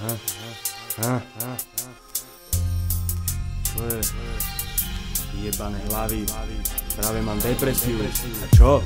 Čo je? Jebané hlavy. Práve mám depresiu. A čo?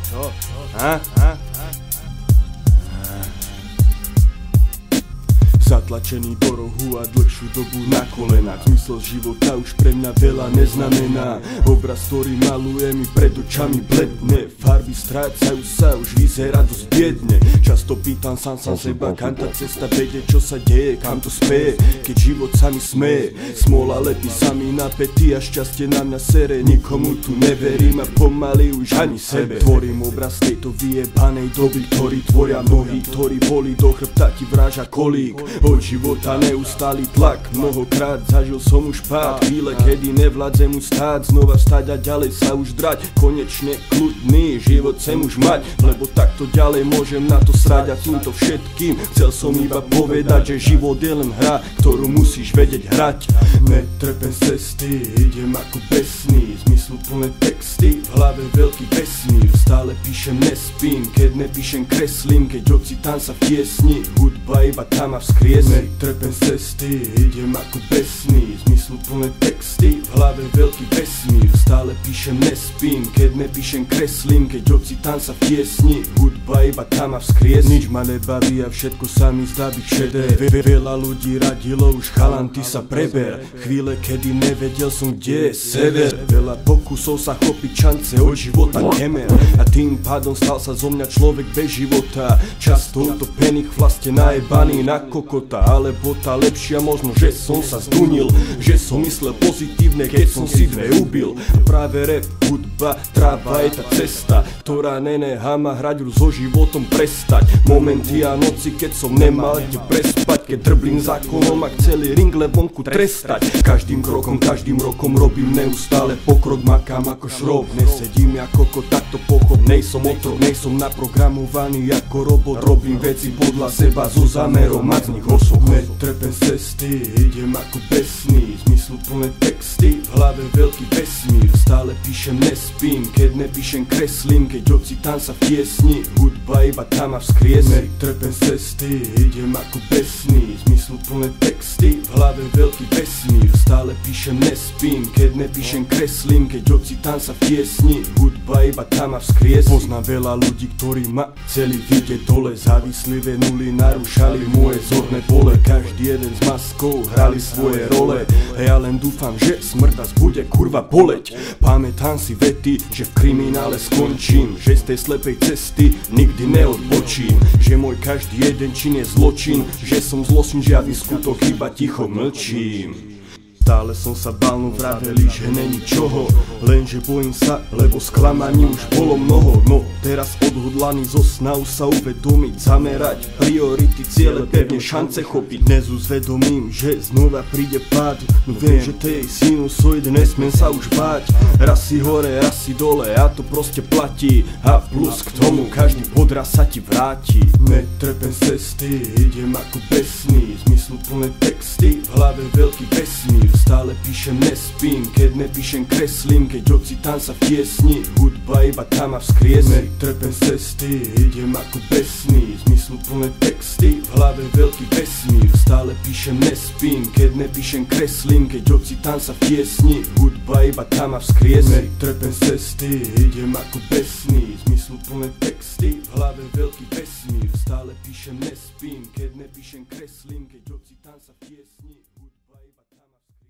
Zatlačený do rohu a dlhšiu dobu na kolenách. Zmysel života už pre mňa veľa neznamená. Obraz, ktorý maluje mi pred očami bledne. Farby strácajú sa, už vyzerá dosť biedne. Často pýtam sám seba, kam tá cesta vedie, čo sa deje, kam to speje, keď život sa mi smeje. Smola lepí sa mi na pety a šťastie na mňa sere. Nikomu tu neverím a pomaly už ani sebe. Tvorím obraz tejto vyjebanej doby, ktorý tvoria mnohí, ktorí boli do chrbta ti vraža kolík. Od života neustály tlak, mnohokrát zažil som už pád. Chvíle, kedy nevládzem už stáť, znova vstať a ďalej sa už drať. Konečne kľudný život chcem už mať, lebo takto ďalej môžem na to srať. A týmto všetkým chcel som iba povedať, že život je len hra, ktorú musíš vedieť hrať. Netrpem z cesty, idem ako besný, zmysluplné texty, v hlave veľký vesmír. Stále píšem, nespím, keď nepíšem kreslím, keď ocitám sa v tiesni, hudba iba tam ma vzkriesí. Netrpem z cesty, idem ako besný, zmysluplné texty, v hlave veľký vesmír. Stále píšem, nespím, keď nepíšem kreslím, keď ocitám sa v tiesni, hudba iba tam ma vzkriesí. Nič ma nebaví a všetko sa mi zdá byť šedé. Veľa ľudí radilo, už chalan, ty sa preber. Chvíle, kedy nevedel som, kde je sever. Veľa pokusov sa chopiť šance od života kemer, a tým pádom stal sa zo mňa človek bez života. Často utopený chvlaste najebaný na kokota, alebo tá lepšia možno, že som sa zdunil, že som myslel pozitívne, keď som si dve ubil. Práve rap, hudba, tráva je tá cesta, ktorá nenechá ma hrať so životom prestať. Momenty a noci, keď som nemal kde prespať, keď drblím zákonom a celý ring vonku trestať. Každým krokom, každým rokom robím neustále pokrok, makám ako šrob. Nesedím ako kokot, takto pochop, nejsom otrok, nejsom naprogramovaný ako robot. Robím veci podľa seba so zámerom mať z nich osoch. Netrpem z cesty, idem ako besný, zmysluplné texty, v hlave veľký vesmír. Stále píšem, nespím, keď nepíšem kreslím, keď ocitám sa v tiesni, hudba iba tam ma vzkriesí. Netrpem z cesty, idem ako besný, zmysluplné texty, v hlave veľký vesmír. Stále píšem, nespím, keď nepíšem kreslím, keď ocitám sa v tiesni, hudba iba tam ma vzkriesí. Poznám veľa ľudí, ktorí ma chceli vidieť dole, závislivé nuly narúšali moje zorné pole. Každý jeden z maskou hrali svoje role a ja len dúfam, že smrť nás bude kurva boleť. Pamätám si vety, že v kriminále skončím, že z tej slepej cesty nikdy neodbočím, že môj každý jeden čin je zločin, že som zločin, žiadny skutok, iba ticho mlčím. Stále som sa bál, no vraveli, že není čoho, lenže bojím sa, lebo sklamaní už bolo mnoho. No teraz odhodlaný zo sna už sa uvedomiť, zamerať priority, ciele, pevne šance chopiť. Dnes uzvedomím, že znova príde pád, no viem, že tej sinusoid nesmiem sa už báť. Raz si hore, raz si dole a to proste platí, a plus k tomu každý podraz sa ti vráti. Netrpem z cesty, idem ako besný, zmysluplné texty, v hlave veľký vesmír. Stále píšem, nespím, keď nepíšem kreslím, keď ocitám sa v tiesni, hudba iba tam ma vzkriesí. Netrpem z cesty, idem ako besný, zmysluplné texty, v hlave veľký vesmír. Stále píšem, nespím, keď nepíšem kreslím, keď ocitám sa v tiesni, hudba iba tam ma vzkriesí. Netrpem z cesty, idem ako besný, zmysluplné texty, v hlave veľký vesmír. Stále píšem, nespím, keď nepíšem kreslím, keď ocitám sa v tiesni.